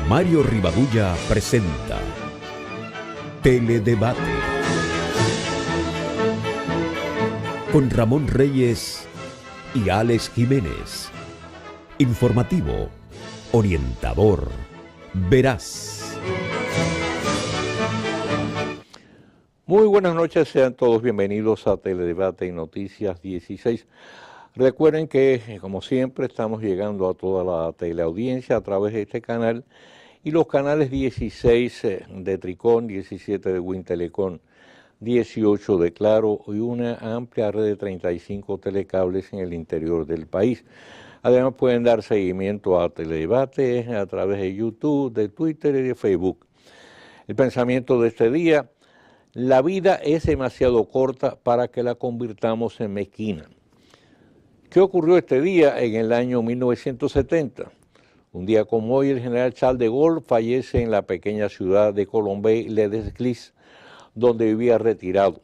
Mario Rivadulla presenta Teledebate con Ramón Reyes y Alex Jiménez. Informativo, orientador, veraz. Muy buenas noches, sean todos bienvenidos a Teledebate y Noticias 16. Recuerden que, como siempre, estamos llegando a toda la teleaudiencia a través de este canal y los canales 16 de Tricón, 17 de Wintelecom, 18 de Claro y una amplia red de 35 telecables en el interior del país. Además pueden dar seguimiento a Teledebate a través de YouTube, de Twitter y de Facebook. El pensamiento de este día: la vida es demasiado corta para que la convirtamos en mezquina. ¿Qué ocurrió este día en el año 1970? Un día como hoy, el general Charles de Gaulle fallece en la pequeña ciudad de Colombey-les-Églises, donde vivía retirado.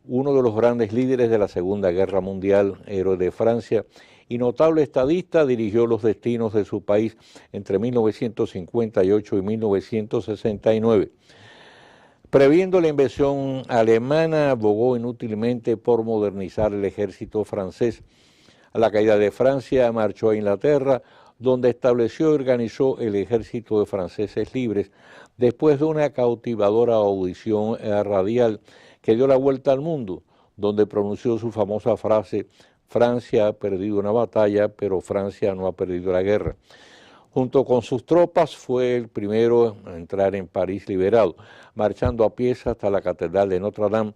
Uno de los grandes líderes de la Segunda Guerra Mundial, héroe de Francia y notable estadista, dirigió los destinos de su país entre 1958 y 1969. Previendo la invasión alemana, abogó inútilmente por modernizar el ejército francés. A la caída de Francia, marchó a Inglaterra, donde estableció y organizó el ejército de franceses libres, después de una cautivadora audición radial que dio la vuelta al mundo, donde pronunció su famosa frase: Francia ha perdido una batalla, pero Francia no ha perdido la guerra. Junto con sus tropas fue el primero a entrar en París liberado, marchando a pies hasta la Catedral de Notre Dame,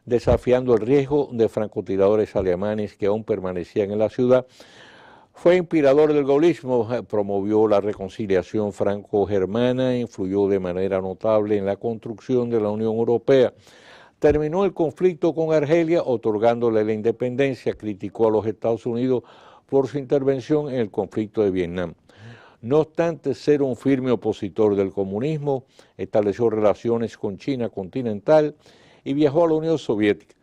desafiando el riesgo de francotiradores alemanes que aún permanecían en la ciudad. Fue inspirador del gaullismo, promovió la reconciliación franco-germana, influyó de manera notable en la construcción de la Unión Europea. Terminó el conflicto con Argelia, otorgándole la independencia. Criticó a los Estados Unidos por su intervención en el conflicto de Vietnam. No obstante ser un firme opositor del comunismo, estableció relaciones con China continental y viajó a la Unión Soviética.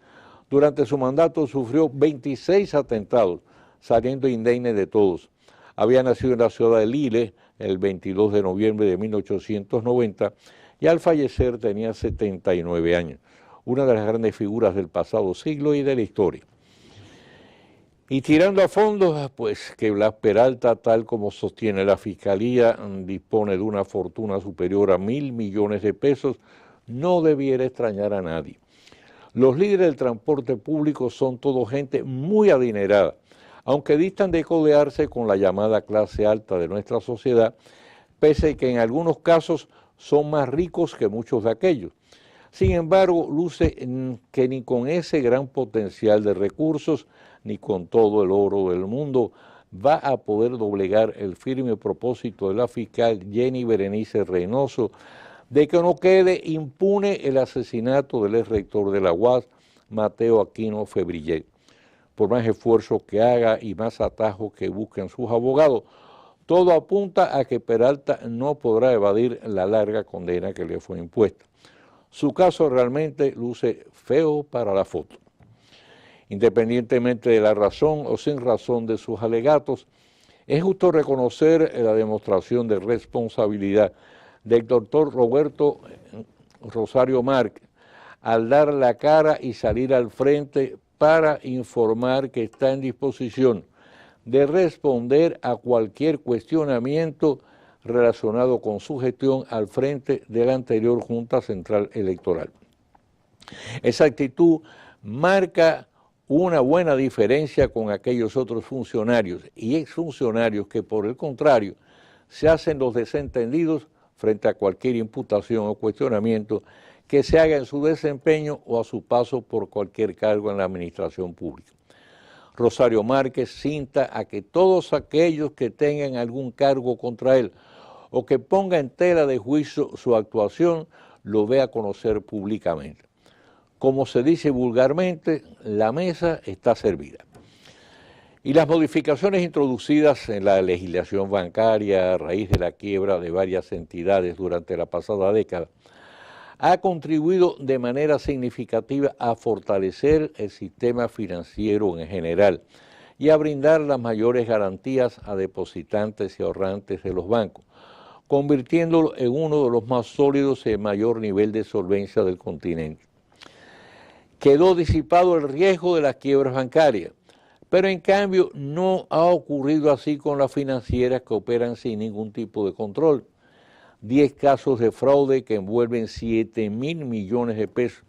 Durante su mandato sufrió 26 atentados, saliendo indemne de todos. Había nacido en la ciudad de Lille el 22 de noviembre de 1890 y al fallecer tenía 79 años, una de las grandes figuras del pasado siglo y de la historia. Y tirando a fondo, pues que Blas Peralta, tal como sostiene la Fiscalía, dispone de una fortuna superior a 1.000 millones de pesos, no debiera extrañar a nadie. Los líderes del transporte público son todo gente muy adinerada, aunque distan de codearse con la llamada clase alta de nuestra sociedad, pese a que en algunos casos son más ricos que muchos de aquellos. Sin embargo, luce que ni con ese gran potencial de recursos, ni con todo el oro del mundo, va a poder doblegar el firme propósito de la fiscal Jenny Berenice Reynoso de que no quede impune el asesinato del ex rector de la UAS, Mateo Aquino Febrillet. Por más esfuerzo que haga y más atajos que busquen sus abogados, todo apunta a que Peralta no podrá evadir la larga condena que le fue impuesta. Su caso realmente luce feo para la foto. Independientemente de la razón o sin razón de sus alegatos, es justo reconocer la demostración de responsabilidad del doctor Roberto Rosario Márquez al dar la cara y salir al frente para informar que está en disposición de responder a cualquier cuestionamiento relacionado con su gestión al frente de la anterior Junta Central Electoral. Esa actitud marca una buena diferencia con aquellos otros funcionarios y exfuncionarios que, por el contrario, se hacen los desentendidos frente a cualquier imputación o cuestionamiento que se haga en su desempeño o a su paso por cualquier cargo en la administración pública. Rosario Márquez cinta a que todos aquellos que tengan algún cargo contra él o que ponga en tela de juicio su actuación, lo dé a conocer públicamente. Como se dice vulgarmente, la mesa está servida. Y las modificaciones introducidas en la legislación bancaria a raíz de la quiebra de varias entidades durante la pasada década ha contribuido de manera significativa a fortalecer el sistema financiero en general y a brindar las mayores garantías a depositantes y ahorrantes de los bancos, convirtiéndolo en uno de los más sólidos y de mayor nivel de solvencia del continente. Quedó disipado el riesgo de las quiebras bancarias, pero en cambio no ha ocurrido así con las financieras que operan sin ningún tipo de control. 10 casos de fraude que envuelven 7.000 millones de pesos,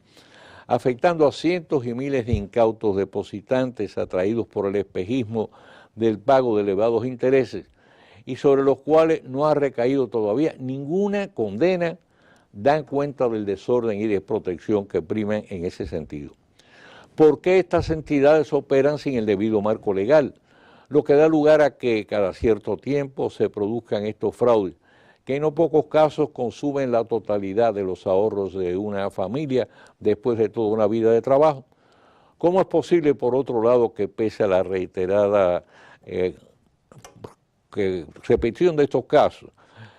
afectando a cientos y miles de incautos depositantes atraídos por el espejismo del pago de elevados intereses y sobre los cuales no ha recaído todavía ninguna condena, dan cuenta del desorden y desprotección que priman en ese sentido. ¿Por qué estas entidades operan sin el debido marco legal? Lo que da lugar a que cada cierto tiempo se produzcan estos fraudes, que en no pocos casos consumen la totalidad de los ahorros de una familia después de toda una vida de trabajo. ¿Cómo es posible, por otro lado, que pese a la reiterada repetición de estos casos,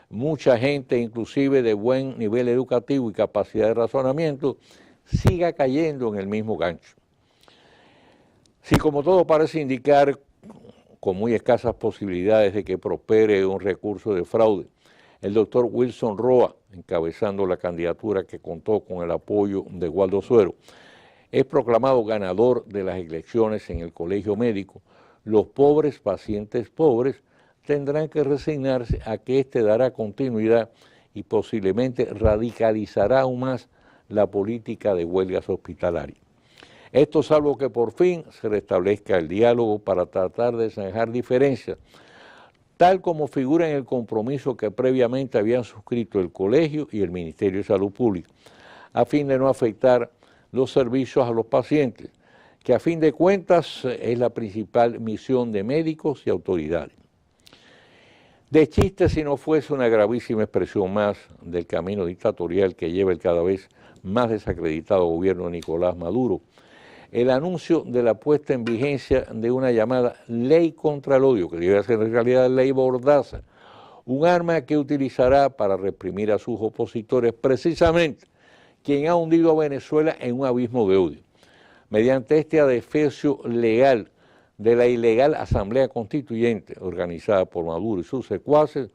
mucha gente, inclusive de buen nivel educativo y capacidad de razonamiento, siga cayendo en el mismo gancho? Si, como todo parece indicar, con muy escasas posibilidades de que prospere un recurso de fraude, el doctor Wilson Roa, encabezando la candidatura que contó con el apoyo de Waldo Suero, es proclamado ganador de las elecciones en el colegio médico, los pobres pacientes pobres tendrán que resignarse a que éste dará continuidad y posiblemente radicalizará aún más la política de huelgas hospitalarias. Esto salvo que por fin se restablezca el diálogo para tratar de zanjar diferencias, tal como figura en el compromiso que previamente habían suscrito el Colegio y el Ministerio de Salud Pública, a fin de no afectar los servicios a los pacientes, que a fin de cuentas es la principal misión de médicos y autoridades. De chiste si no fuese una gravísima expresión más del camino dictatorial que lleva el cada vez más desacreditado gobierno de Nicolás Maduro, el anuncio de la puesta en vigencia de una llamada ley contra el odio, que debe ser en realidad ley Mordaza, un arma que utilizará para reprimir a sus opositores, precisamente quien ha hundido a Venezuela en un abismo de odio. Mediante este adefesio legal de la ilegal Asamblea Constituyente organizada por Maduro y sus secuaces,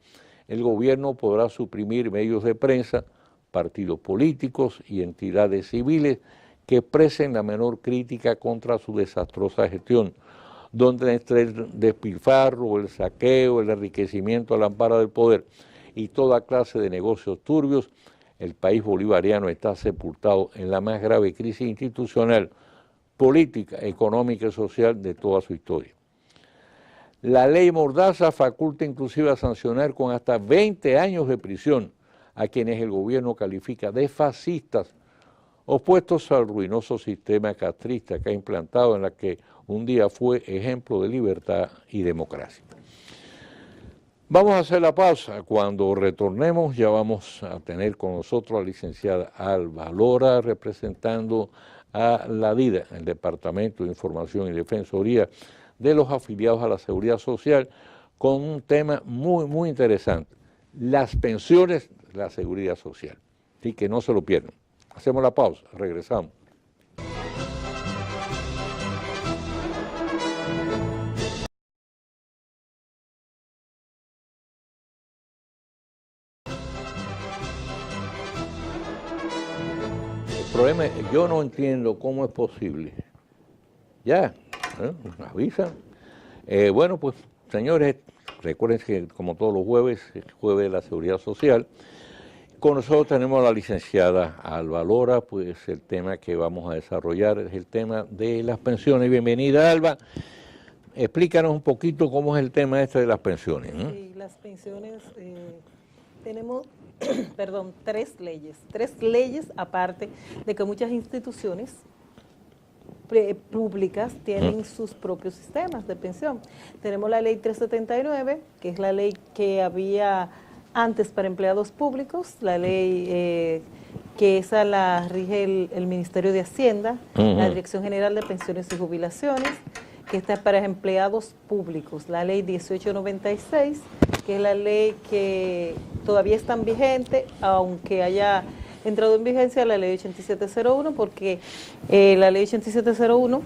el gobierno podrá suprimir medios de prensa, partidos políticos y entidades civiles que expresen la menor crítica contra su desastrosa gestión, donde entre el despilfarro, el saqueo, el enriquecimiento al amparo del poder y toda clase de negocios turbios, el país bolivariano está sepultado en la más grave crisis institucional, política, económica y social de toda su historia. La ley Mordaza faculta inclusive a sancionar con hasta 20 años de prisión a quienes el gobierno califica de fascistas, opuestos al ruinoso sistema castrista que ha implantado en la que un día fue ejemplo de libertad y democracia. Vamos a hacer la pausa. Cuando retornemos ya vamos a tener con nosotros a la licenciada Alba Lora, representando a la DIDA, el Departamento de Información y Defensoría de los afiliados a la Seguridad Social, con un tema muy interesante, las pensiones de la Seguridad Social. Así que no se lo pierdan. Hacemos la pausa, regresamos. El problema es, yo no entiendo cómo es posible. Ya, nos avisan. Bueno, pues, señores, recuerden que como todos los jueves, el jueves de la Seguridad Social, con nosotros tenemos a la licenciada Alba Lora, pues el tema que vamos a desarrollar es el tema de las pensiones. Bienvenida, Alba. Explícanos un poquito cómo es el tema este de las pensiones. Sí, las pensiones, tenemos, tres leyes, aparte de que muchas instituciones públicas tienen sus propios sistemas de pensión. Tenemos la ley 379, que es la ley que había antes para empleados públicos, la ley que esa la rige el Ministerio de Hacienda, la Dirección General de Pensiones y Jubilaciones, que está para empleados públicos, la ley 1896, que es la ley que todavía está vigente, aunque haya entrado en vigencia la ley 8701, porque la ley 8701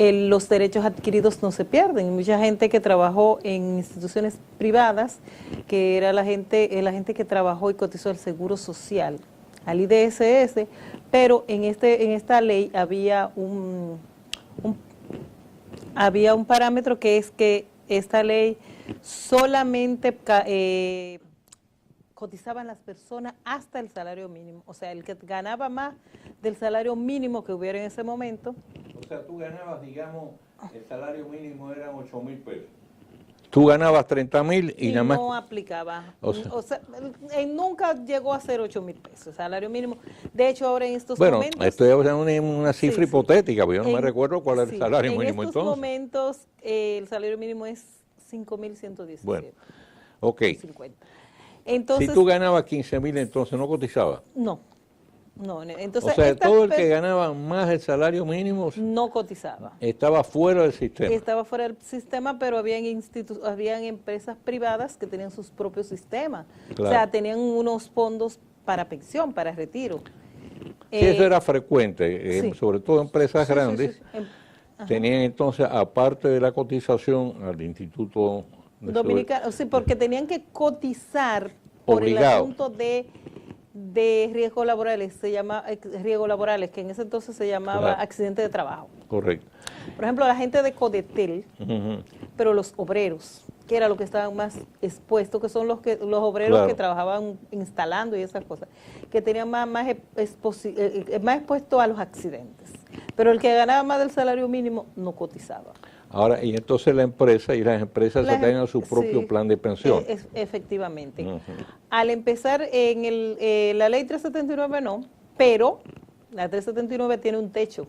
los derechos adquiridos no se pierden. Mucha gente que trabajó en instituciones privadas, que era la gente que trabajó y cotizó al Seguro Social, al IDSS, pero en esta ley había un parámetro, que es que esta ley solamente cotizaban las personas hasta el salario mínimo, o sea, el que ganaba más del salario mínimo que hubiera en ese momento. O sea, tú ganabas, digamos, el salario mínimo eran 8,000 pesos. Tú ganabas 30,000 y nada más. No aplicaba. O sea, nunca llegó a ser 8,000 pesos, el salario mínimo. De hecho, ahora en estos momentos. Bueno, estoy hablando de una cifra hipotética, pero yo no me recuerdo cuál era el salario mínimo entonces. En estos momentos, el salario mínimo es 5,117. Bueno, ok. 50. Entonces, si tú ganabas 15,000, entonces no cotizabas. No. Entonces, o sea, todo el que ganaba más el salario mínimo no cotizaba. Estaba fuera del sistema. Estaba fuera del sistema, pero habían empresas privadas que tenían sus propios sistemas. Claro. O sea, tenían unos fondos para pensión, para retiro. Sí, eso era frecuente, sí. Sobre todo empresas grandes. Tenían entonces, aparte de la cotización al Instituto Dominicano, sí, porque tenían que cotizar por el asunto de riesgos laborales, riesgos laborales, que en ese entonces se llamaba accidente de trabajo. Correcto. Por ejemplo, la gente de Codetel, pero los obreros, que era lo que estaban más expuestos, que son los obreros que trabajaban instalando y esas cosas, que tenían más expuesto a los accidentes. Pero el que ganaba más del salario mínimo no cotizaba. Ahora, y entonces la empresa y las empresas se tenían su propio plan de pensión. Efectivamente. Al empezar en la ley 379 no, pero la 379 tiene un techo.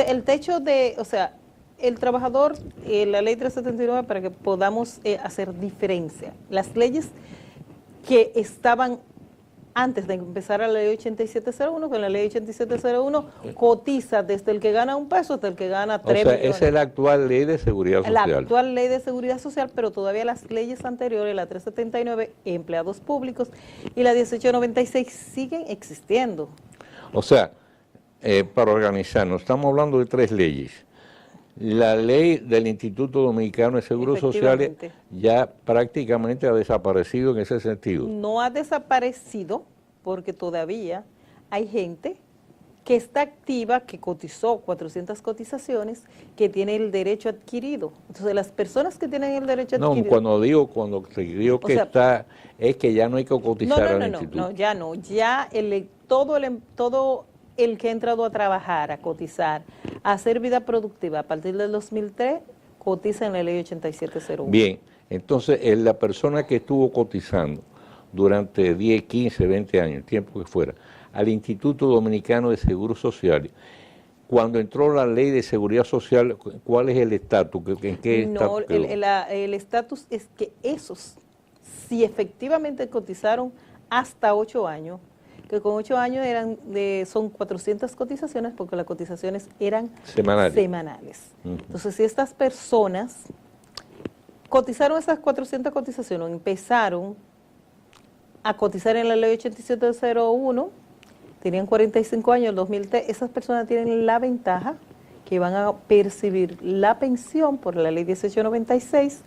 El techo o sea, el trabajador, la ley 379, para que podamos hacer diferencia. Las leyes que estaban antes de empezar a la ley 8701, con la ley 8701 cotiza desde el que gana $1 hasta el que gana 3 millones. Esa es la actual ley de seguridad social. La actual ley de seguridad social, pero todavía las leyes anteriores, la 379, empleados públicos, y la 1896 siguen existiendo. O sea, para organizarnos, estamos hablando de 3 leyes. La ley del Instituto Dominicano de Seguro Social ya prácticamente ha desaparecido en ese sentido. No ha desaparecido porque todavía hay gente que está activa, que cotizó 400 cotizaciones, que tiene el derecho adquirido. Entonces, las personas que tienen el derecho adquirido... No, cuando digo que está, es que ya no hay que cotizar al instituto. No, ya no. Ya todo el que ha entrado a trabajar, a cotizar, a hacer vida productiva a partir del 2003, cotiza en la ley 8701. Bien, entonces la persona que estuvo cotizando durante 10, 15, 20 años, el tiempo que fuera, al Instituto Dominicano de Seguro Social, cuando entró la ley de seguridad social, ¿cuál es el estatus? ¿En qué estatus quedó? El estatus es que esos, si efectivamente cotizaron hasta 8 años, que con 8 años son 400 cotizaciones, porque las cotizaciones eran semanales. Entonces, si estas personas cotizaron esas 400 cotizaciones, empezaron a cotizar en la ley 8701, tenían 45 años, en el 2003, esas personas tienen la ventaja que van a percibir la pensión por la ley 1896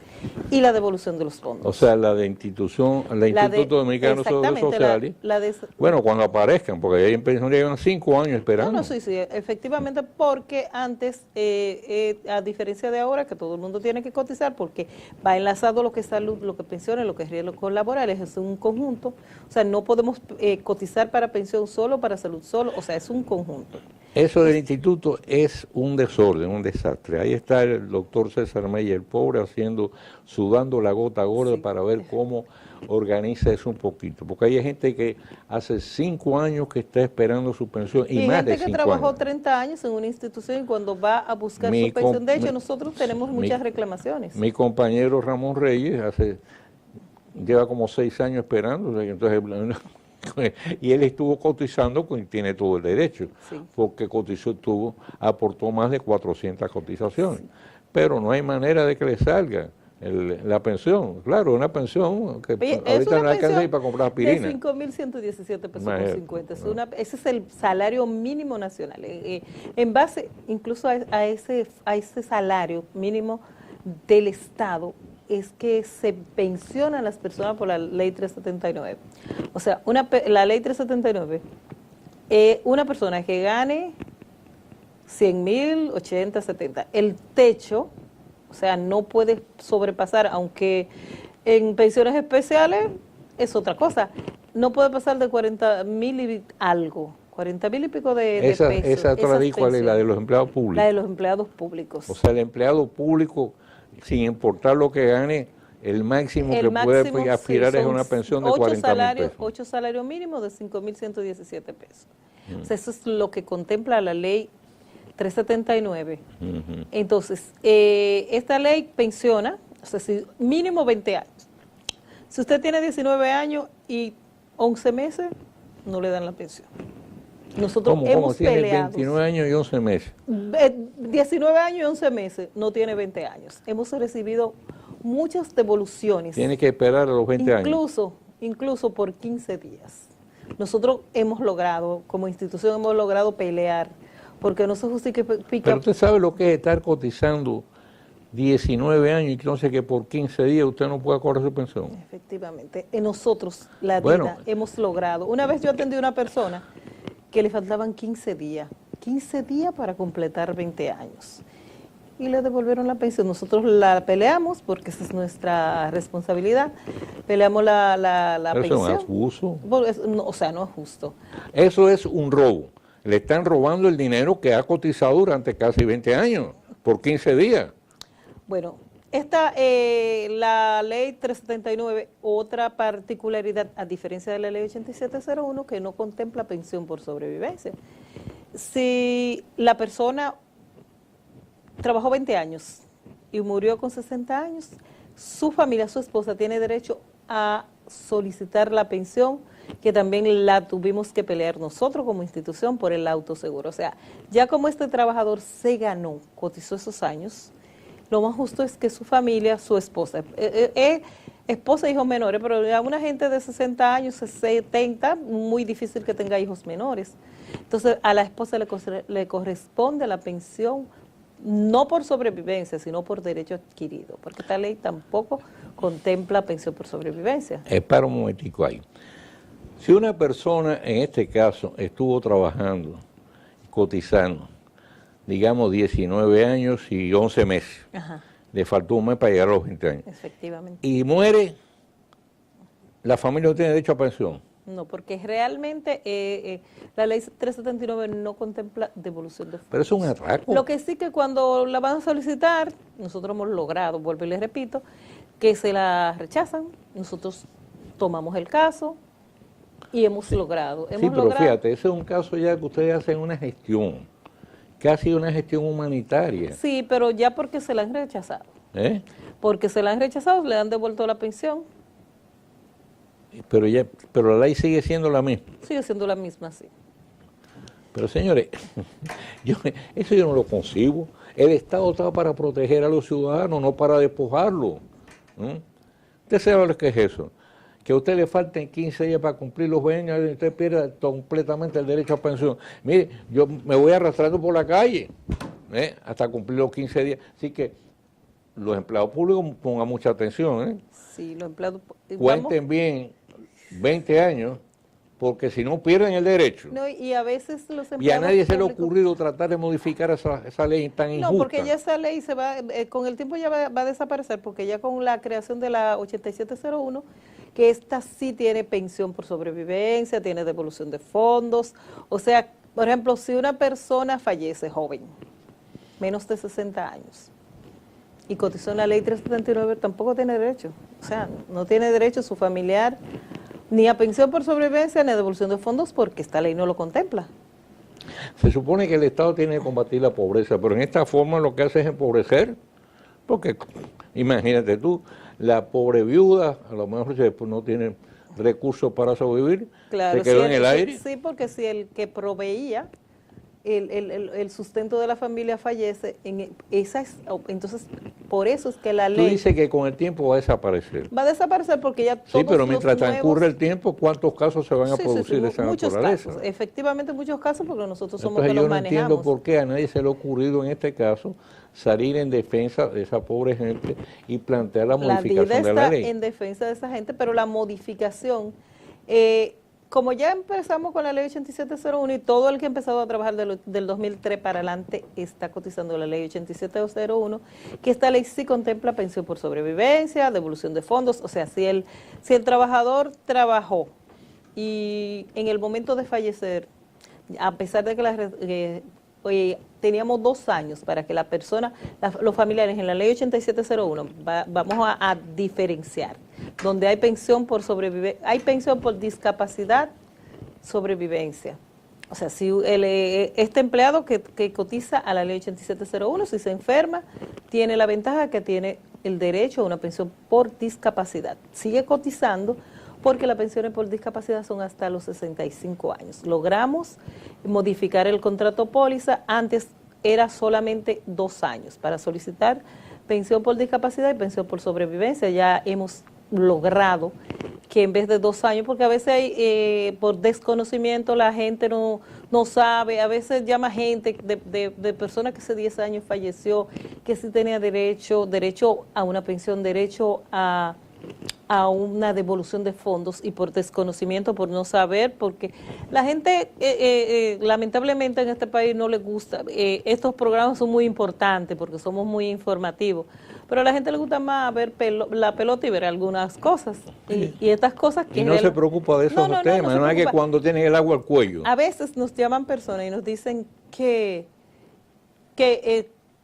y la devolución de los fondos. O sea, la Instituto Dominicano de Seguro Social, bueno, cuando aparezcan, porque ahí llevan 5 años esperando. No, sí, efectivamente, porque antes, a diferencia de ahora, que todo el mundo tiene que cotizar, porque va enlazado lo que es salud, lo que es pensiones, lo que es riesgos laborales, es un conjunto. O sea, no podemos cotizar para pensión solo, para salud solo, o sea, es un conjunto. Eso del instituto es un desorden, un desastre. Ahí está el doctor César Meyer, el pobre, sudando la gota gorda para ver cómo organiza eso un poquito. Porque hay gente que hace 5 años que está esperando su pensión y más de 5 años. Gente que trabajó 30 años en una institución y cuando va a buscar su pensión, de hecho nosotros tenemos muchas reclamaciones. Mi compañero Ramón Reyes lleva como 6 años esperando, entonces... y él estuvo cotizando, tiene todo el derecho, porque aportó más de 400 cotizaciones, pero no hay manera de que le salga. la pensión. Claro, una pensión que Oye, ahorita no alcanza ni para comprar de aspirina. 5.117 pesos con Imagínate. 50. Ese es el salario mínimo nacional. En base incluso a ese salario mínimo del Estado es que se pensionan las personas por la ley 379. O sea, la ley 379, una persona que gane 100.000, 80, 70, el techo, o sea, no puede sobrepasar, aunque en pensiones especiales es otra cosa, no puede pasar de 40.000 y algo, 40.000 y pico de pesos. Esa otra ley, ¿cuál es? La de los empleados públicos. La de los empleados públicos. O sea, el empleado público, sin importar lo que gane, el máximo que puede aspirar es una pensión de 40.000 pesos. 8 salarios mínimos de 5.117 pesos. O sea, eso es lo que contempla la ley 379. Entonces, esta ley pensiona, o sea, mínimo 20 años. Si usted tiene 19 años y 11 meses, no le dan la pensión. Nosotros hemos peleado. 29 años y 11 meses. 19 años y 11 meses, no tiene 20 años. Hemos recibido muchas devoluciones. Tiene que esperar a los 20 años. Incluso por 15 días. Nosotros hemos logrado, como institución, hemos logrado pelear, porque no se justifica. Pero usted sabe lo que es estar cotizando 19 años y entonces que por 15 días usted no pueda cobrar su pensión. Efectivamente. Nosotros, la vida, hemos logrado. Una vez yo atendí a una persona que le faltaban 15 días para completar 20 años. Y le devolvieron la pensión. Nosotros la peleamos porque esa es nuestra responsabilidad. Peleamos la pensión. ¿Eso es abuso? O sea, no es justo. Eso es un robo. Le están robando el dinero que ha cotizado durante casi 20 años, por 15 días. Bueno, la ley 379, otra particularidad, a diferencia de la ley 8701, que no contempla pensión por sobrevivencia. Si la persona trabajó 20 años y murió con 60 años, su familia, su esposa, tiene derecho a solicitar la pensión, que también la tuvimos que pelear nosotros como institución por el autoseguro. O sea, ya como este trabajador se ganó, cotizó esos años, lo más justo es que su familia, su esposa, esposa e hijos menores, pero a una gente de 60 años, 70, muy difícil que tenga hijos menores. Entonces, a la esposa le corresponde la pensión, no por sobrevivencia, sino por derecho adquirido, porque esta ley tampoco contempla pensión por sobrevivencia. Espera un momentico ahí. Si una persona, en este caso, estuvo trabajando, cotizando, digamos 19 años y 11 meses, Ajá. Le faltó un mes para llegar a los 20 años, Efectivamente. y muere, la familia no tiene derecho a pensión. No, porque realmente la ley 379 no contempla devolución de fondos. Pero eso es un atraco. Lo que sí que cuando la van a solicitar, nosotros hemos logrado, vuelvo y les repito, que se la rechazan, nosotros tomamos el caso y hemos logrado. Sí, pero fíjate, ese es un caso ya que ustedes hacen una gestión, casi una gestión humanitaria. Sí, pero ya porque se la han rechazado. Porque se la han rechazado, le han devuelto la pensión. Pero la ley sigue siendo la misma. Sigue siendo la misma, sí. Pero señores, eso yo no lo concibo. El Estado está para proteger a los ciudadanos, no para despojarlos. Usted sabe lo que es eso. Que a usted le falten 15 días para cumplir los 20 años y usted pierda completamente el derecho a pensión. Mire, yo me voy arrastrando por la calle hasta cumplir los 15 días. Así que los empleados públicos pongan mucha atención. Sí, los empleados... Cuenten bien 20 años, porque si no pierden el derecho. No, y a veces los empleados... Y a nadie se le ha ocurrido tratar de modificar esa ley tan injusta. No, porque ya esa ley se va, con el tiempo ya va a desaparecer, porque ya con la creación de la 8701, que esta sí tiene pensión por sobrevivencia, tiene devolución de fondos. O sea, por ejemplo, si una persona fallece joven, menos de 60 años, y cotizó en la ley 379, tampoco tiene derecho. O sea, no tiene derecho su familiar ni a pensión por sobrevivencia ni a devolución de fondos, porque esta ley no lo contempla. Se supone que el Estado tiene que combatir la pobreza, pero en esta forma lo que hace es empobrecer, porque imagínate tú, la pobre viuda, a lo mejor después no tiene recursos para sobrevivir, Claro, se quedó en el aire. Sí, porque si el que proveía el sustento de la familia fallece, entonces por eso es que la Tú ley dices que con el tiempo va a desaparecer. va a desaparecer porque ya todos Sí, pero mientras los nuevos, transcurre el tiempo, ¿cuántos casos se van a sí, producir de esa muchos naturaleza? casos, efectivamente muchos casos porque nosotros somos Entonces que yo los no entiendo manejamos. por qué a nadie se le ha ocurrido en este caso salir en defensa de esa pobre gente y plantear la La DIDA modificación de la está ley. en defensa de esa gente, pero la modificación, como ya empezamos con la ley 8701 y todo el que ha empezado a trabajar del 2003 para adelante está cotizando la ley 8701, que esta ley sí contempla pensión por sobrevivencia, devolución de fondos, o sea, si el trabajador trabajó y en el momento de fallecer, a pesar de que teníamos 2 años para que la persona, los familiares en la ley 8701, vamos a diferenciar, donde hay pensión por sobrevivencia, hay pensión por discapacidad, sobrevivencia. O sea, si este empleado que cotiza a la ley 8701, si se enferma, tiene la ventaja que tiene el derecho a una pensión por discapacidad. Sigue cotizando porque las pensiones por discapacidad son hasta los 65 años. Logramos modificar el contrato póliza, antes era solamente 2 años para solicitar pensión por discapacidad y pensión por sobrevivencia. Ya hemos logrado que en vez de 2 años, porque a veces hay, por desconocimiento la gente no sabe, a veces llama gente de personas que hace 10 años falleció, que sí tenía derecho a una pensión, derecho a una devolución de fondos y por desconocimiento, por no saber, porque la gente lamentablemente en este país no le gusta. Estos programas son muy importantes porque somos muy informativos, pero a la gente le gusta más ver la pelota y ver algunas cosas. Y estas cosas que... Y no se preocupa de esos temas, no es que cuando tienen el agua al cuello. A veces nos llaman personas y nos dicen que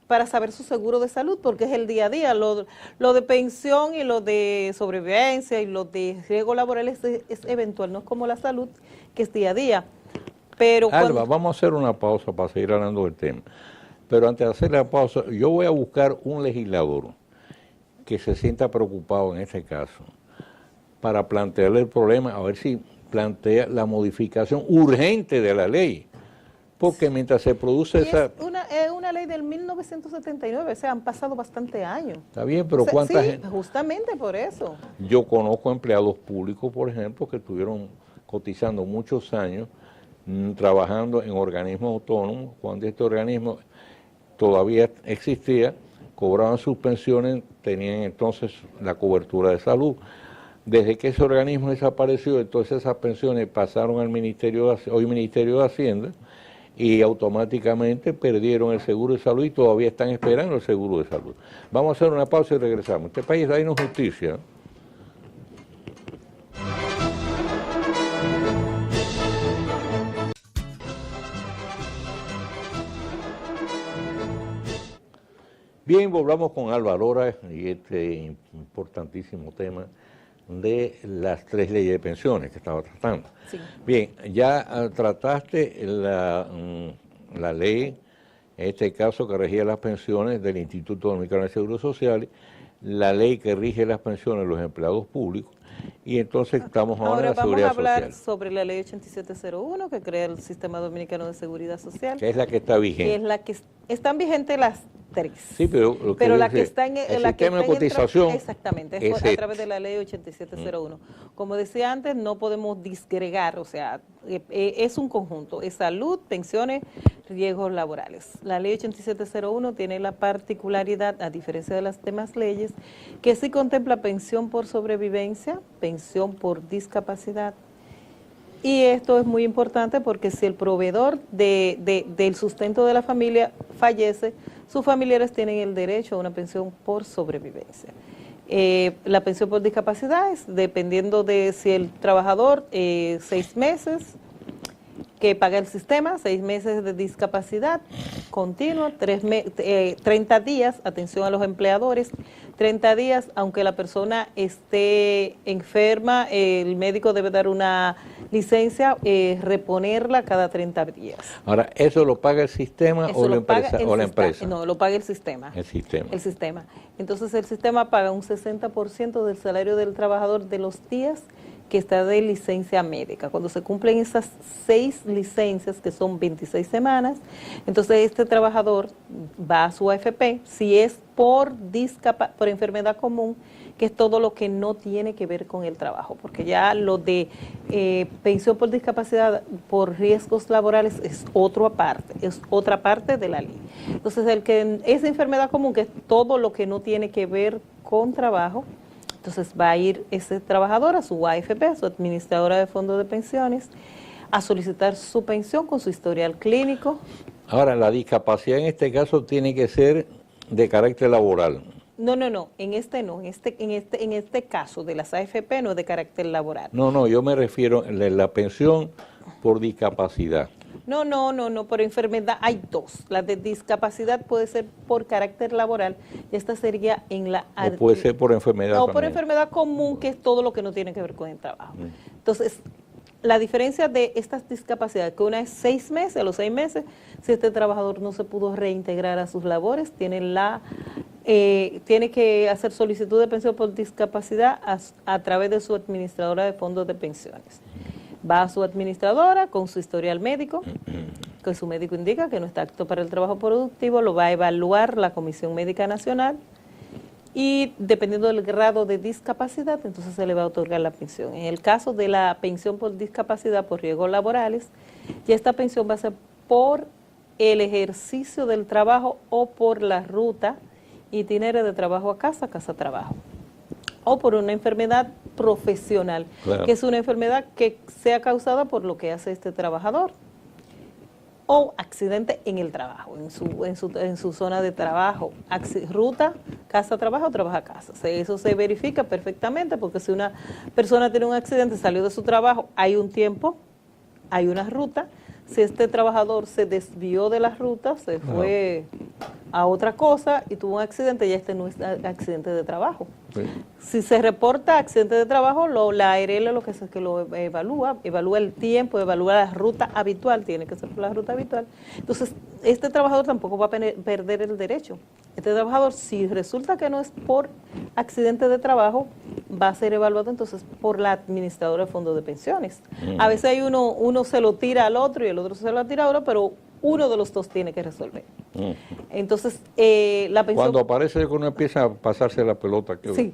para saber su seguro de salud, porque es el día a día, lo de pensión y lo de sobrevivencia y lo de riesgo laboral es eventual, no es como la salud, que es día a día. Pero Alba, vamos a hacer una pausa para seguir hablando del tema. Pero antes de hacer la pausa, yo voy a buscar un legislador que se sienta preocupado en este caso para plantearle el problema, a ver si plantea la modificación urgente de la ley. Porque mientras se produce esa... Es una ley del 1979, o sea, han pasado bastantes años. Está bien, pero ¿cuánta gente? Justamente por eso. Yo conozco empleados públicos, por ejemplo, que estuvieron cotizando muchos años, trabajando en organismos autónomos, cuando este organismo todavía existía, cobraban sus pensiones, tenían entonces la cobertura de salud. Desde que ese organismo desapareció, entonces esas pensiones pasaron al Ministerio de Hacienda, y automáticamente perdieron el seguro de salud y todavía están esperando el seguro de salud. Vamos a hacer una pausa y regresamos. Este país da injusticia. Bien, volvamos con Alba Lora y este importantísimo tema de las 3 leyes de pensiones que estaba tratando. Sí. Bien, ya trataste la ley, en este caso que regía las pensiones del Instituto Dominicano de Seguro Social, la ley que rige las pensiones de los empleados públicos, y entonces estamos ahora en la seguridad social. Vamos a hablar sobre la ley 8701 que crea el Sistema Dominicano de Seguridad Social. Que es la que está vigente. Que es la que están vigentes las 3. Sí, pero la que está en el sistema de cotización. Exactamente, es a través de la ley 8701. Como decía antes, no podemos disgregar, o sea, es un conjunto, es salud, pensiones, riesgos laborales. La ley 8701 tiene la particularidad, a diferencia de las demás leyes, que sí contempla pensión por sobrevivencia, pensión por discapacidad. Y esto es muy importante porque si el proveedor del sustento de la familia fallece, sus familiares tienen el derecho a una pensión por sobrevivencia. La pensión por discapacidad es dependiendo de si el trabajador, 6 meses que paga el sistema, 6 meses de discapacidad continua, 30 días, atención a los empleadores, 30 días, aunque la persona esté enferma, el médico debe dar una licencia, reponerla cada 30 días. Ahora, ¿eso lo paga el sistema o la empresa? No, lo paga el sistema. El sistema. El sistema. Entonces, el sistema paga un 60% del salario del trabajador de los días que está de licencia médica. Cuando se cumplen esas 6 licencias, que son 26 semanas, entonces este trabajador va a su AFP. Si es por enfermedad común, que es todo lo que no tiene que ver con el trabajo, porque ya lo de pensión por discapacidad por riesgos laborales es otra parte de la ley. Entonces, el que es enfermedad común, que es todo lo que no tiene que ver con trabajo, entonces va a ir ese trabajador a su AFP, a su administradora de fondos de pensiones, a solicitar su pensión con su historial clínico. Ahora, la discapacidad en este caso tiene que ser de carácter laboral. No, en este caso de las AFP no es de carácter laboral. No, yo me refiero a la pensión por discapacidad. No, por enfermedad hay 2. La de discapacidad puede ser por carácter laboral y esta sería en la... O puede ser por enfermedad No, también. por enfermedad común, que es todo lo que no tiene que ver con el trabajo. Entonces, la diferencia de estas discapacidades, que una es 6 meses, a los 6 meses, si este trabajador no se pudo reintegrar a sus labores, tiene que hacer solicitud de pensión por discapacidad a través de su administradora de fondos de pensiones. Va a su administradora con su historial médico, que su médico indica que no está apto para el trabajo productivo, lo va a evaluar la Comisión Médica Nacional y dependiendo del grado de discapacidad, entonces se le va a otorgar la pensión. En el caso de la pensión por discapacidad por riesgos laborales, ya esta pensión va a ser por el ejercicio del trabajo o por la ruta itineraria de trabajo a casa a trabajo, o por una enfermedad profesional, claro, que es una enfermedad que sea causada por lo que hace este trabajador, o accidente en el trabajo, en su zona de trabajo, ruta, casa-trabajo, trabajo-casa. Eso se verifica perfectamente porque si una persona tiene un accidente, salió de su trabajo, hay un tiempo, hay una ruta. Si este trabajador se desvió de la ruta, se fue a otra cosa y tuvo un accidente, ya este no es accidente de trabajo. Sí. Si se reporta accidente de trabajo, la ARL lo que hace es que lo evalúa el tiempo, evalúa la ruta habitual, tiene que ser por la ruta habitual. Entonces, este trabajador tampoco va a perder el derecho. Este trabajador, si resulta que no es por accidente de trabajo, va a ser evaluado entonces por la administradora de fondos de pensiones. A veces hay uno se lo tira al otro y el otro se lo tira a uno, pero uno de los dos tiene que resolver. Entonces, la pensión... Cuando aparece que uno empieza a pasarse la pelota. Sí.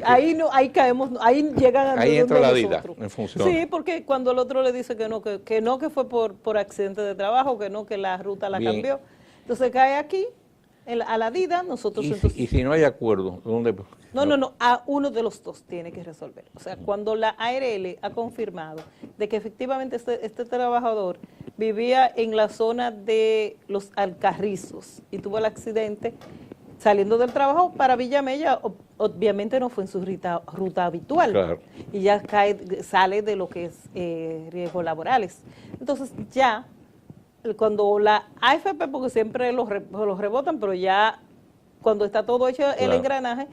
Ahí caemos, ahí llegan... Ahí entra la DIDA en función. Sí, porque cuando el otro le dice que fue por accidente de trabajo, que la ruta la cambió, entonces cae aquí, a la DIDA, nosotros... ¿Y si no hay acuerdo? ¿Dónde? No, a uno de los dos tiene que resolver. O sea, cuando la ARL ha confirmado de que efectivamente este trabajador vivía en la zona de los Alcarrizos y tuvo el accidente saliendo del trabajo para Villamella, obviamente no fue en su ruta habitual, claro, y ya sale de lo que es riesgos laborales. Entonces ya, cuando la AFP, porque siempre los rebotan, pero ya cuando está todo hecho el engranaje,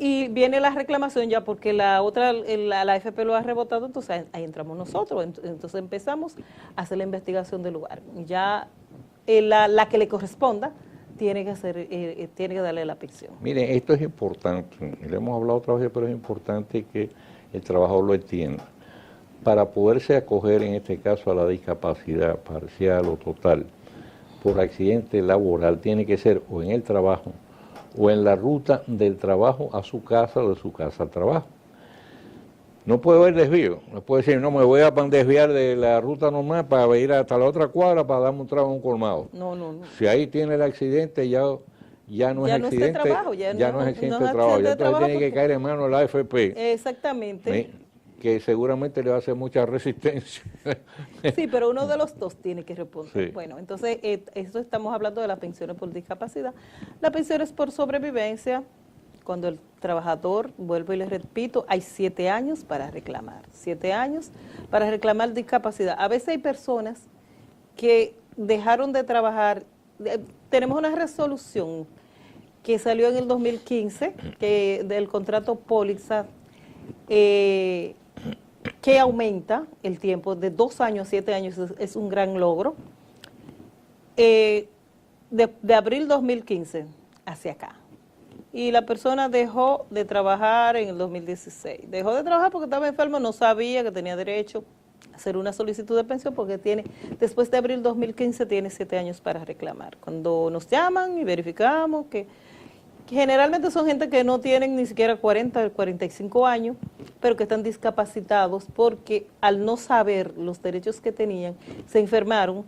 y viene la reclamación ya porque la AFP lo ha rebotado, entonces ahí entramos nosotros, entonces empezamos a hacer la investigación del lugar. Ya la que le corresponda tiene que darle la pensión. Miren, esto es importante, le hemos hablado otra vez, pero es importante que el trabajador lo entienda. Para poderse acoger en este caso a la discapacidad parcial o total por accidente laboral, tiene que ser o en el trabajo o en la ruta del trabajo a su casa o de su casa al trabajo. No puede haber desvío, no puede decir, no, me voy a desviar de la ruta normal para ir hasta la otra cuadra para darme un trabajo a un colmado. No. Si ahí tiene el accidente, ya no es accidente, ya no es accidente de trabajo, ya entonces tiene que caer en manos de la AFP. Exactamente. ¿Sí? Que seguramente le va a hacer mucha resistencia. Sí, pero uno de los dos tiene que responder. Sí. Bueno, entonces, esto estamos hablando de las pensiones por discapacidad. Las pensiones por sobrevivencia, cuando el trabajador, vuelvo y les repito, hay 7 años para reclamar. 7 años para reclamar discapacidad. A veces hay personas que dejaron de trabajar. Tenemos una resolución que salió en el 2015, del contrato póliza, que aumenta el tiempo de 2 años a 7 años, es un gran logro. De abril 2015 hacia acá, y la persona dejó de trabajar en el 2016. Dejó de trabajar porque estaba enfermo, no sabía que tenía derecho a hacer una solicitud de pensión porque después de abril 2015 tiene 7 años para reclamar. Cuando nos llaman y verificamos que generalmente son gente que no tienen ni siquiera 40 o 45 años, pero que están discapacitados porque al no saber los derechos que tenían, se enfermaron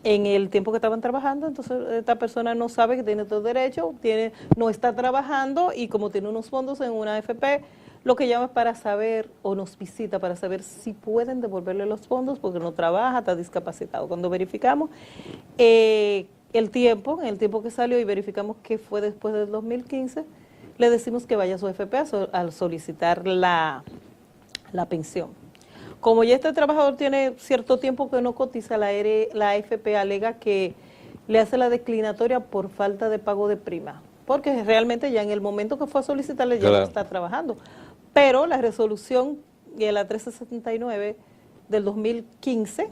en el tiempo que estaban trabajando, entonces esta persona no sabe que tiene todo derecho, no está trabajando y como tiene unos fondos en una AFP, lo que llama es para saber o nos visita para saber si pueden devolverle los fondos porque no trabaja, está discapacitado. Cuando verificamos en el tiempo que salió y verificamos que fue después del 2015, le decimos que vaya a su AFP a solicitar la pensión. Como ya este trabajador tiene cierto tiempo que no cotiza, la AFP alega que le hace la declinatoria por falta de pago de prima, porque realmente ya en el momento que fue a solicitarle ya no está trabajando. Pero la resolución de la 1379 del 2015,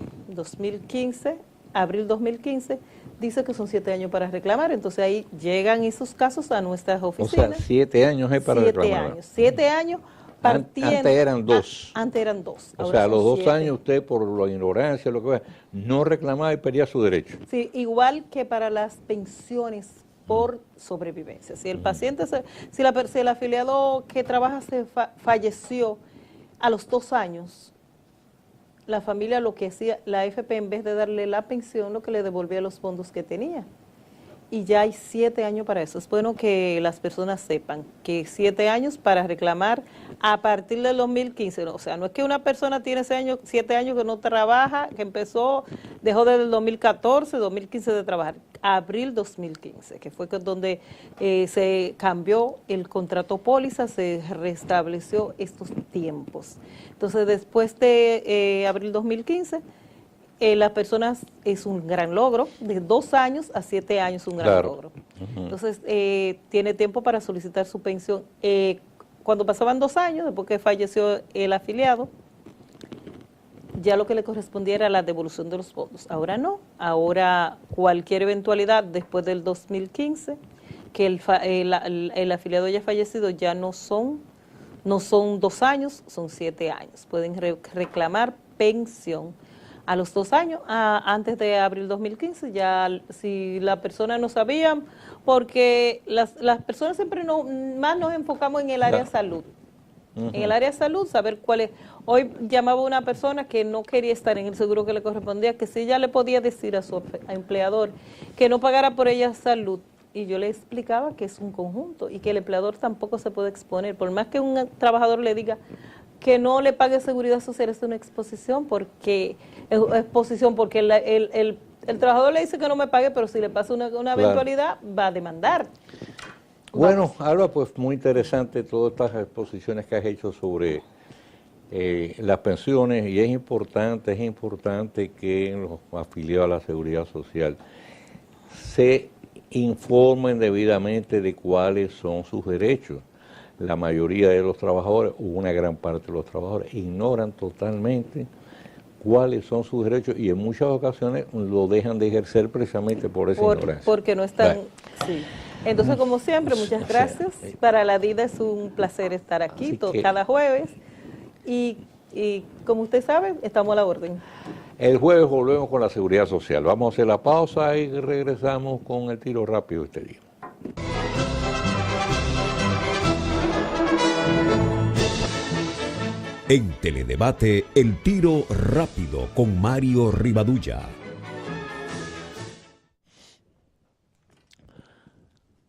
abril 2015, dice que son 7 años para reclamar, entonces ahí llegan esos casos a nuestras oficinas. O sea, 7 años es para reclamar. 7 años. Antes eran 2. Antes eran 2. O sea, a los 2 años usted, por la ignorancia, lo que sea, no reclamaba y pedía su derecho. Sí, igual que para las pensiones por sobrevivencia. Si el paciente, si el afiliado que trabaja falleció a los 2 años, la familia lo que hacía, la AFP en vez de darle la pensión, lo que le devolvía los fondos que tenía. Y ya hay 7 años para eso. Es bueno que las personas sepan que 7 años para reclamar a partir del 2015. O sea, no es que una persona tiene 7 años que no trabaja, que dejó desde el 2014, 2015 de trabajar. Abril 2015, que fue donde se cambió el contrato póliza, se restableció estos tiempos. Entonces, después de abril 2015, las personas es un gran logro, de 2 años a 7 años un gran logro. Entonces, tiene tiempo para solicitar su pensión. Cuando pasaban 2 años, después que falleció el afiliado, ya lo que le correspondía era la devolución de los fondos. Ahora no, ahora cualquier eventualidad después del 2015, que el afiliado haya fallecido, ya no son 2 años, son 7 años. Pueden reclamar pensión. A los 2 años, antes de abril 2015, ya si la persona no sabía, porque las personas siempre más nos enfocamos en el área de salud. En el área de salud, saber cuál es. Hoy llamaba una persona que no quería estar en el seguro que le correspondía, que si ella le podía decir a su empleador que no pagara por ella salud. Y yo le explicaba que es un conjunto y que el empleador tampoco se puede exponer. Por más que un trabajador le diga que no le pague seguridad social, es una exposición porque el trabajador le dice que no me pague, pero si le pasa una eventualidad, va a demandar. Bueno, Alba, pues muy interesante todas estas exposiciones que has hecho sobre las pensiones, y es importante que los afiliados a la Seguridad Social se informen debidamente de cuáles son sus derechos. La mayoría de los trabajadores, o una gran parte de los trabajadores, ignoran totalmente cuáles son sus derechos y en muchas ocasiones lo dejan de ejercer precisamente por esa ignorancia. Porque no están... Sí. Entonces, como siempre, muchas gracias. Para la DIDA es un placer estar aquí cada jueves y como usted sabe, estamos a la orden. El jueves volvemos con la Seguridad Social. Vamos a hacer la pausa y regresamos con el tiro rápido este día. En Teledebate, el tiro rápido con Mario Rivadulla.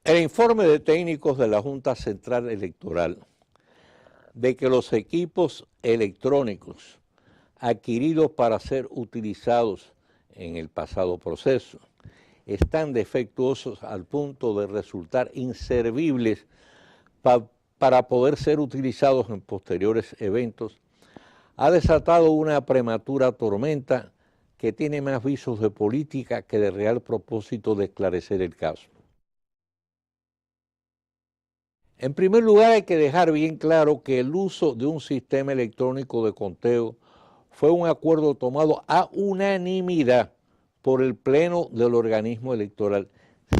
El informe de técnicos de la Junta Central Electoral de que los equipos electrónicos adquiridos para ser utilizados en el pasado proceso están defectuosos al punto de resultar inservibles para poder ser utilizados en posteriores eventos, ha desatado una prematura tormenta que tiene más visos de política que de real propósito de esclarecer el caso. En primer lugar, hay que dejar bien claro que el uso de un sistema electrónico de conteo fue un acuerdo tomado a unanimidad por el Pleno del organismo electoral,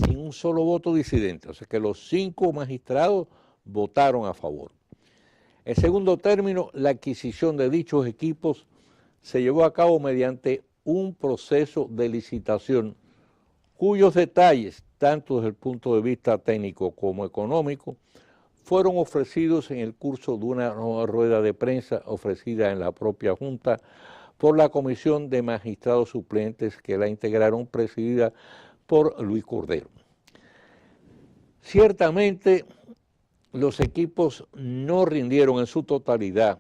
sin un solo voto disidente. O sea que los 5 magistrados votaron a favor. En segundo término, la adquisición de dichos equipos se llevó a cabo mediante un proceso de licitación cuyos detalles, tanto desde el punto de vista técnico como económico, fueron ofrecidos en el curso de una rueda de prensa ofrecida en la propia Junta por la Comisión de Magistrados Suplentes que la integraron, presidida por Luis Cordero. Ciertamente, los equipos no rindieron en su totalidad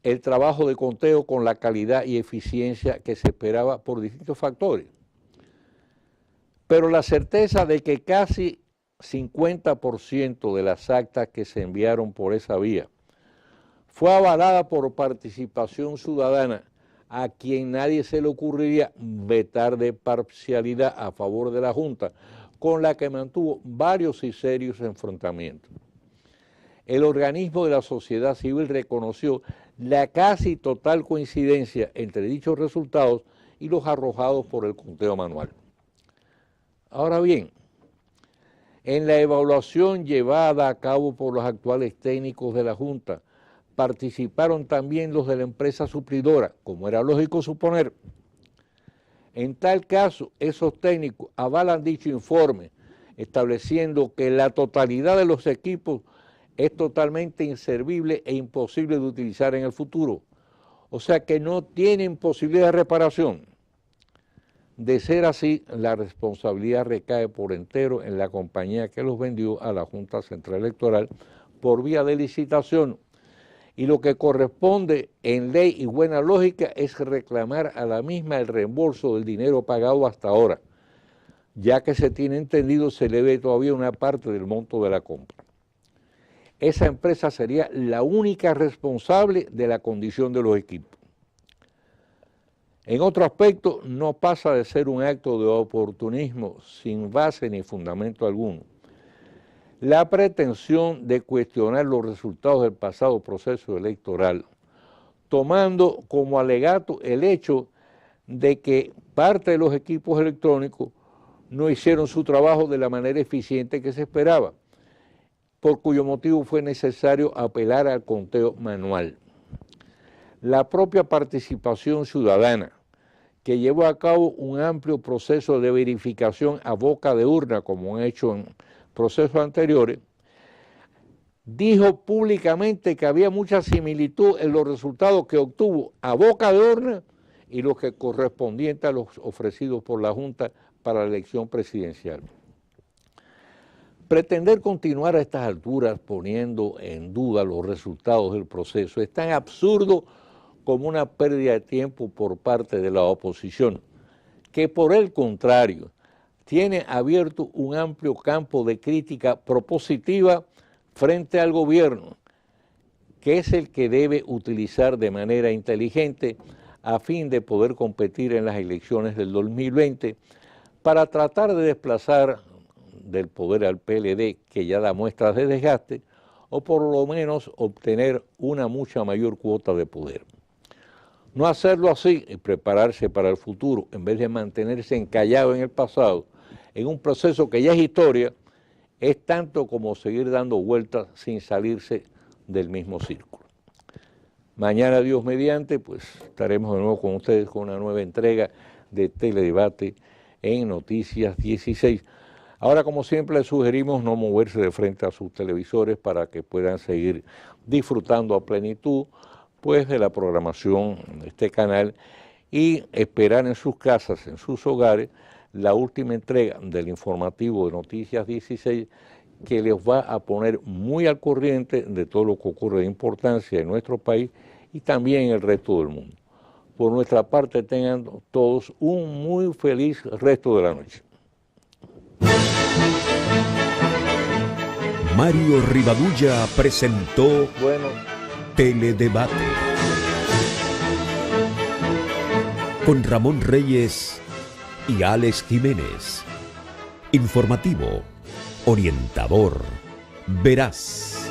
el trabajo de conteo con la calidad y eficiencia que se esperaba por distintos factores. Pero la certeza de que casi 50% de las actas que se enviaron por esa vía fue avalada por participación ciudadana, a quien nadie se le ocurriría vetar de parcialidad a favor de la Junta, con la que mantuvo varios y serios enfrentamientos. El organismo de la sociedad civil reconoció la casi total coincidencia entre dichos resultados y los arrojados por el conteo manual. Ahora bien, en la evaluación llevada a cabo por los actuales técnicos de la Junta, participaron también los de la empresa suplidora, como era lógico suponer. En tal caso, esos técnicos avalan dicho informe, estableciendo que la totalidad de los equipos es totalmente inservible e imposible de utilizar en el futuro. O sea que no tienen posibilidad de reparación. De ser así, la responsabilidad recae por entero en la compañía que los vendió a la Junta Central Electoral por vía de licitación. Y lo que corresponde en ley y buena lógica es reclamar a la misma el reembolso del dinero pagado hasta ahora, ya que se tiene entendido se le debe todavía una parte del monto de la compra. Esa empresa sería la única responsable de la condición de los equipos. En otro aspecto, no pasa de ser un acto de oportunismo sin base ni fundamento alguno la pretensión de cuestionar los resultados del pasado proceso electoral, tomando como alegato el hecho de que parte de los equipos electrónicos no hicieron su trabajo de la manera eficiente que se esperaba, por cuyo motivo fue necesario apelar al conteo manual. La propia participación ciudadana, que llevó a cabo un amplio proceso de verificación a boca de urna, como han hecho en procesos anteriores, dijo públicamente que había mucha similitud en los resultados que obtuvo a boca de urna y los que correspondientes a los ofrecidos por la Junta para la elección presidencial. Pretender continuar a estas alturas poniendo en duda los resultados del proceso es tan absurdo como una pérdida de tiempo por parte de la oposición, que por el contrario tiene abierto un amplio campo de crítica propositiva frente al gobierno, que es el que debe utilizar de manera inteligente a fin de poder competir en las elecciones del 2020 para tratar de desplazar del poder al PLD, que ya da muestras de desgaste, o por lo menos obtener una mucha mayor cuota de poder. No hacerlo así y prepararse para el futuro, en vez de mantenerse encallado en el pasado, en un proceso que ya es historia, es tanto como seguir dando vueltas sin salirse del mismo círculo. Mañana, Dios mediante, pues estaremos de nuevo con ustedes con una nueva entrega de Teledebate en Noticias 16. Ahora, como siempre, les sugerimos no moverse de frente a sus televisores para que puedan seguir disfrutando a plenitud pues de la programación de este canal y esperar en sus casas, en sus hogares, la última entrega del informativo de Noticias 16 que les va a poner muy al corriente de todo lo que ocurre de importancia en nuestro país y también en el resto del mundo. Por nuestra parte, tengan todos un muy feliz resto de la noche. Mario Rivadulla presentó Teledebate con Ramón Reyes y Alex Jiménez. Informativo, orientador, veraz.